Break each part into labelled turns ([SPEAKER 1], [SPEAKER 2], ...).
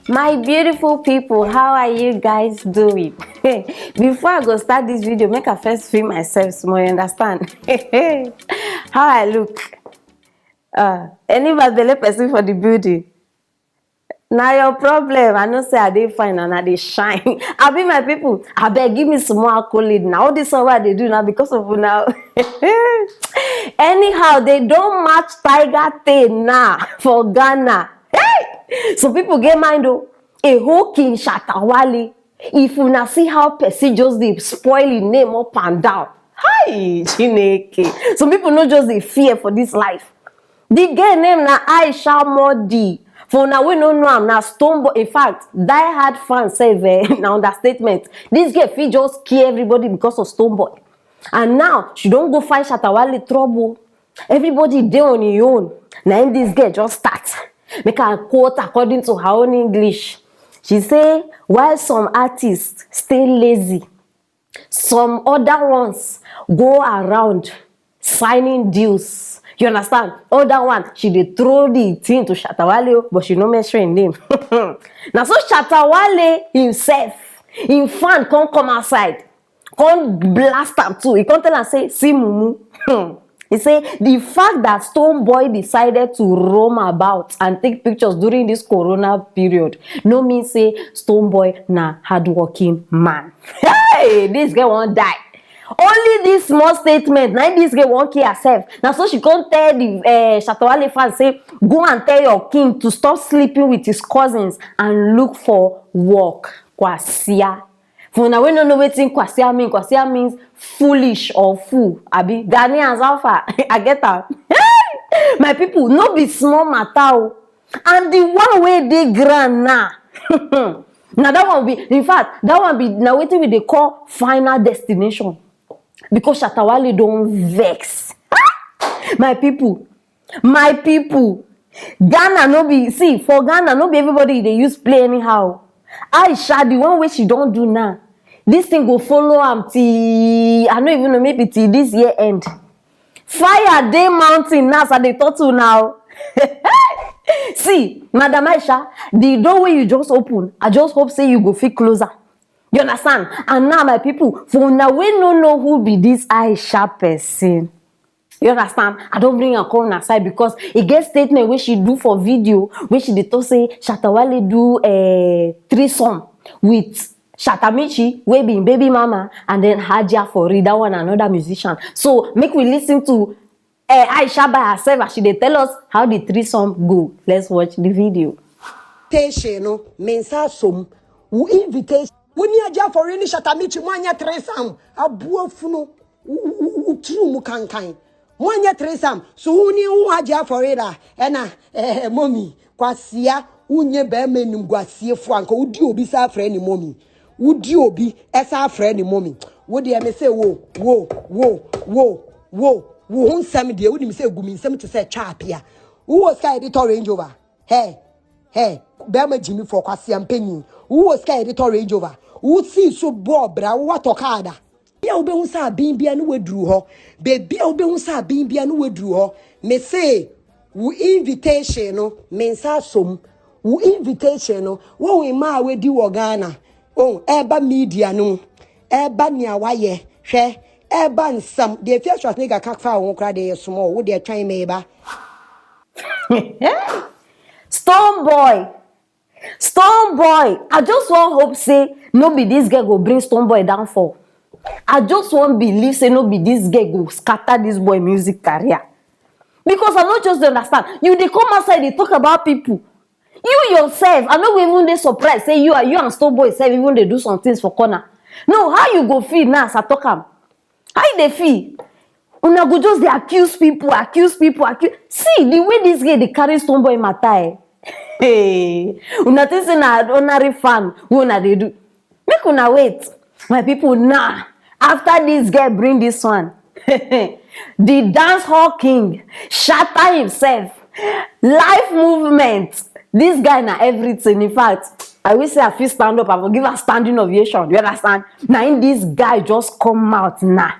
[SPEAKER 1] My beautiful people, how are you guys doing? Before I go start this video, make I first feel myself small, you understand? How I look? Any bad person for the building? Now your problem. I know say I dey fine and I dey shine. I be my people. I beg give me some more accolade now. All this one what they do now because of now. Anyhow, they don't match Tiger Tail now for Ghana. Hey! So people get mind though. A whole King Shatta Wale. If you now see how person just dey spoil his name up and down. Hi, Chineke. Some people not just dey fear for this life. The girl name na Aisha Modi. For now we don't know I'm na Stonebwoy. In fact, die-hard fans say na understatement. This girl fit just kill everybody because of Stonebwoy. And now she don't go find Shatta Wale trouble. Everybody dey on your own. Now this girl just start. Make her quote according to her own English. She say, while some artists stay lazy, some other ones go around signing deals. You understand? Other one, she dey throw the thing to Shatta Wale, but she no mention him name. Now so Shatta Wale himself, him fan come outside, come blast am too. He come tell am say, see mumu. He say the fact that Stonebwoy decided to roam about and take pictures during this corona period no mean say Stonebwoy na hardworking man. Hey, this girl won't die. Only this small statement, now this girl won't kill herself. Now so she can't tell the Shatta Wale fans say, go and tell your king to stop sleeping with his cousins and look for work. Kwasia. For now we don't know what Kwasia means. Kwasia means foolish or fool. Abi Ghanaians alpha. I get that. My people, no be small matter. And the one way they grand now. Now that one be, in fact, that one be now waiting with they call final destination. Because Shatta Wale don't vex. My people, Ghana no be, see, for Ghana, no be everybody they use play anyhow. Aisha, the one way she don't do now, this thing go follow am till, I don't even know, maybe till this year end. Fire day mountain now, so they talk to now. See, Madam Aisha, the doorway you just open, I just hope say you go fit closer. You understand? And now my people, for now we don't know who be this Aisha person. You understand? I don't bring her come aside because it gets statement where she do for video, where she dey talk say Shatta Wale do a threesome with Shatta Michi, wey be baby mama, and then Hajia for that one another musician. So make we listen to Aisha by herself as she dey tell us how the threesome go. Let's watch the video.
[SPEAKER 2] Invitation, mensa som, invitation. When you are for any Shatta Michi, mwanya threesome, abuofuno, utru mukankai. Mwanya threesome, so uni Hajia for it, mommy, kwasia, unye beme numgwasie franco, udi obi sa friend mommy. Udi obi, esa friend mommy. Would you say, whoa, who some dear, would you say, gumi, some to say chapia? Who was Sky Editor Range Over? Hey, Bama Jimmy for Kwasiam Penny. Who was Sky Editor Range Over? Who see so Bob, what Okada? Bia Obeunsa being no withdrew her. Baby Obeunsa being no withdrew her. Me say, who invitation, mensa sum, who invitation, wo we ma we di Ghana. Oh, eba media no, eba nia waye, she. Eba nsam, the first was nigga kakfa won kra dey small, wo dey try me ba.
[SPEAKER 1] Stonebwoy, I just want hope say no be this girl go bring Stonebwoy down for. I just want believe say no be this girl go scatter this boy music career. Because I not just understand. You they come outside, they talk about people. You yourself, I know even they surprised say you and Stonebwoy self even they do some things for corner. No, how you go feel now as I talk am? How they feel? Una go just they accuse people. See the way this guy they carry Stonebwoy matter. Hey, una think say na ordinary fan. Una they do. Make una wait, my people. Nah, after this guy bring this one, the dance hall king, Shatta himself, life movement. This guy na everything. In fact, I will say I feel stand up. I will give a standing ovation. You understand? Now in this guy just come out now.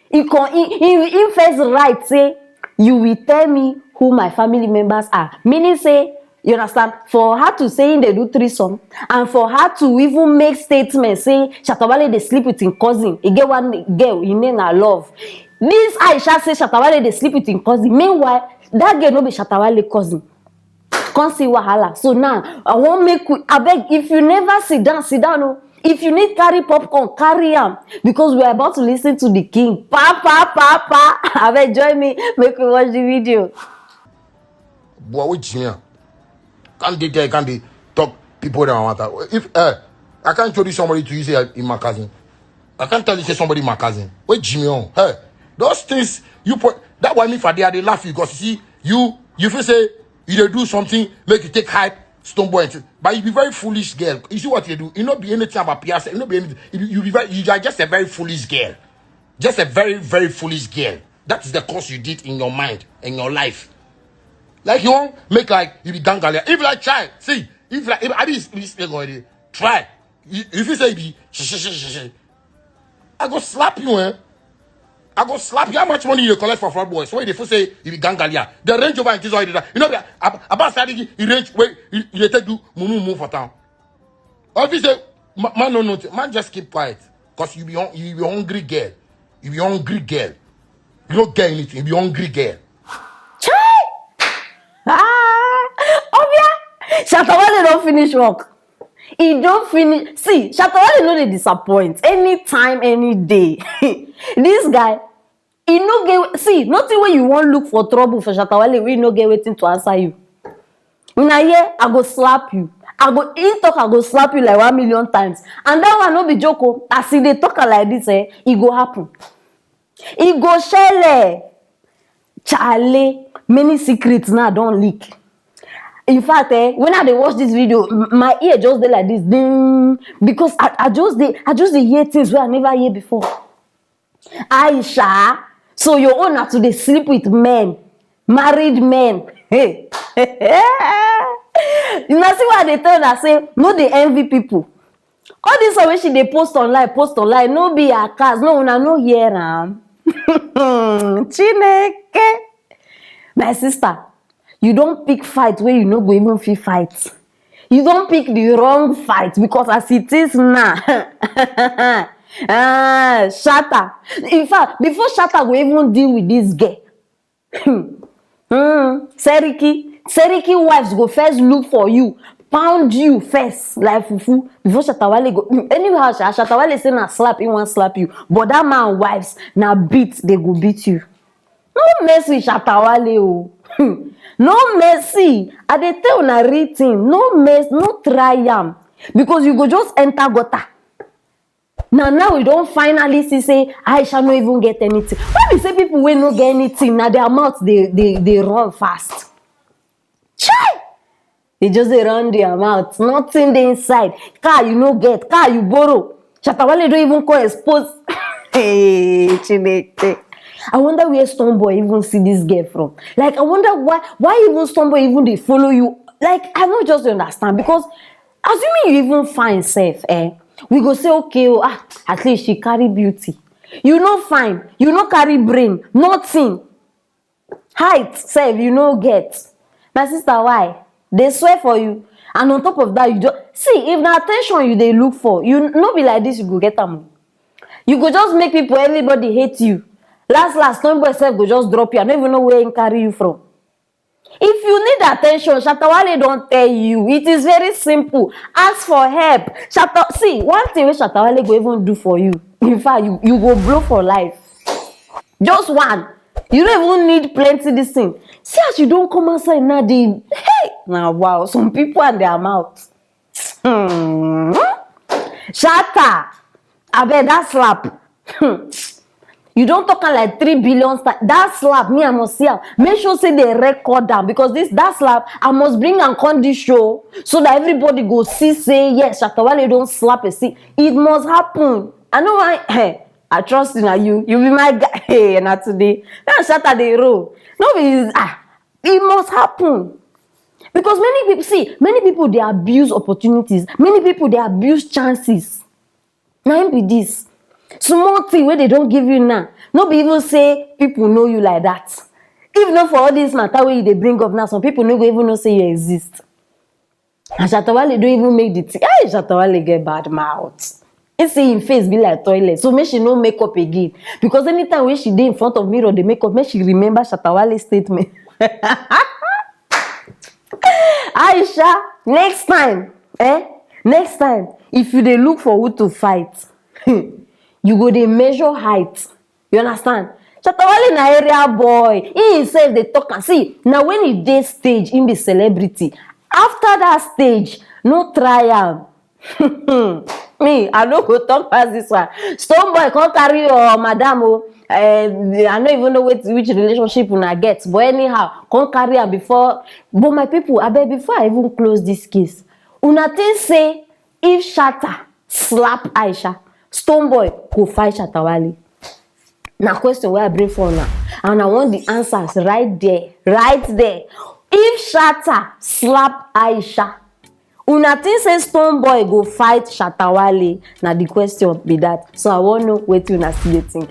[SPEAKER 1] He first right say you will tell me who my family members are. Meaning say You understand? For her to say they do threesome, and for her to even make statements saying Shatta Wale they sleep with his cousin. He get one girl, he name her Love. This Aisha say Shatta Wale they sleep with his cousin. Meanwhile, that girl no be Shatta Wale cousin. Can't see wahala. So now I won't make. I beg, if you never sit down, no. If you need carry popcorn, carry am, because we are about to listen to the king. Pa. I beg, join me. Make we watch the video.
[SPEAKER 3] Boy, what Jimmy? Can't they there? Can't they talk people that want that? If I can't introduce somebody to you say in my cousin. I can't tell you say somebody my cousin. Wait, Jimmy on. Hey, those things you put that why me for there they laugh you because you see you feel say you dey do something make you take hype stone boy but you be very foolish girl. You see what you do? You not be anything about Pierce. You not be anything. You are just a very foolish girl. Just a very very foolish girl. That is the course you did in your mind in your life. Like you won't make like you be gangalia. If like try, see, if I be already try. If you say be I go slap you, eh? I go slap you. How much money you collect for fraud boys? Why they first say you be gangalia? The range over and this already that. You know about study you range where you take do move for town. Or if you say man no man just keep quiet. Cause you be hungry girl. You be hungry girl. You don't get anything, you be hungry girl.
[SPEAKER 1] Obia, Shatta Wale don't finish work. He don't finish. See, Shatta Wale no dey disappoint anytime, any day. This guy, he no get. See, nothing when you want look for trouble for Shatta Wale, we no get waiting to answer you. When I hear, I go slap you. I go slap you like 1 million times. And that one no be joke. As he dey talk like this, it go happen. It go shele. Charlie, many secrets now don't leak. In fact, when I dey watch this video, my ear just dey like this, ding, because I just dey hear things where I never hear before. Aisha, so your own na to dey sleep with men, married men. Hey, you know see why they tell her say no dey envy people. All this way she dey post online, no be her cars, no una no hear am. Chineke, my sister. You don't pick fight where you no go even fit fight. You don't pick the wrong fight because as it is now, Shatta. In fact, before Shatta go even deal with this girl, Seriki wives go first look for you, pound you first like fufu before Shatta Wale go. Anyhow, Shatta Wale say na slap, he want slap you, but that man wives na beat, they go beat you. No mercy, Shatta Wale, oh. No mercy. I dey tell una real thing. No mess, no try am. Because you go just enter gutter. Now we don't finally see say Aisha no even get anything. When we say people wey no get anything, na their mouth they run fast. Chai! They just dey run their mouth. Nothing dey inside. Car you no get, car you borrow. Shatta Wale don't even come expose. Hey, Chineke. I wonder where Stonebwoy even see this girl from. Like, I wonder why even Stonebwoy even they follow you. Like, I don't just understand. Because assuming you even find safe, we go say, okay, at least she carry beauty. You no fine. You no carry brain. Nothing. Height, safe, you no get. My sister, why? They swear for you. And on top of that, you just... See, if the attention you they look for, you no be like this, you go get them. You go just make people, everybody hate you. Last, Stonebwoy self go just drop you. I don't even know where he carry you from. If you need attention, Shatta Wale don't tell you. It is very simple. Ask for help. See, one thing which Shatta Wale go even do for you. In fact, you go blow for life. Just one. You don't even need plenty this thing. See as you don't come outside now, hey! Now, wow, some people and their mouth. Shatta, I bet that slap. You don't talk like 3 billion stars. That slap, me, I must see her. Make sure say they record them because that slap, I must bring and on this show so that everybody go see, say, yes, Shatta Wale don't slap a see. It must happen. I know why. Hey, I trust in you. You be my guy. Hey, not today. That's Shatta the roll. No, it must happen. Because many people, they abuse opportunities. Many people, they abuse chances. Now, be this. Small thing where they don't give you now. No be even say people know you like that. If not for all this matter where they bring up now, some people no go even know say you exist. And Shatawale don't even make the thing. Hey, Shatawale get bad mouth. You see him face be like toilet. So make she no make up again. Because anytime when she dey in front of mirror, the makeup, make she remember Shatawale's statement. Aisha, next time, next time, if you dey look for who to fight, you go dey measure height. You understand? Shatawale na area boy. He himself dey talk and see. Now when he dey stage, he be celebrity. After that stage, no try am. Me, I no go talk pass this one. Stone boy come carry your madam o. I no even know which relationship una get, but anyhow, come carry am before. But my people, abeg, before I even close this case, una think say if Shatta slap Aisha, Stone boy go fight Shatawale? Na question wey I bring for una, and I want the answers right there, right there. If Shatta slap Aisha, una think say Stone boy go fight Shatawale? Na the question be that. So I wan know wetin una still dey think.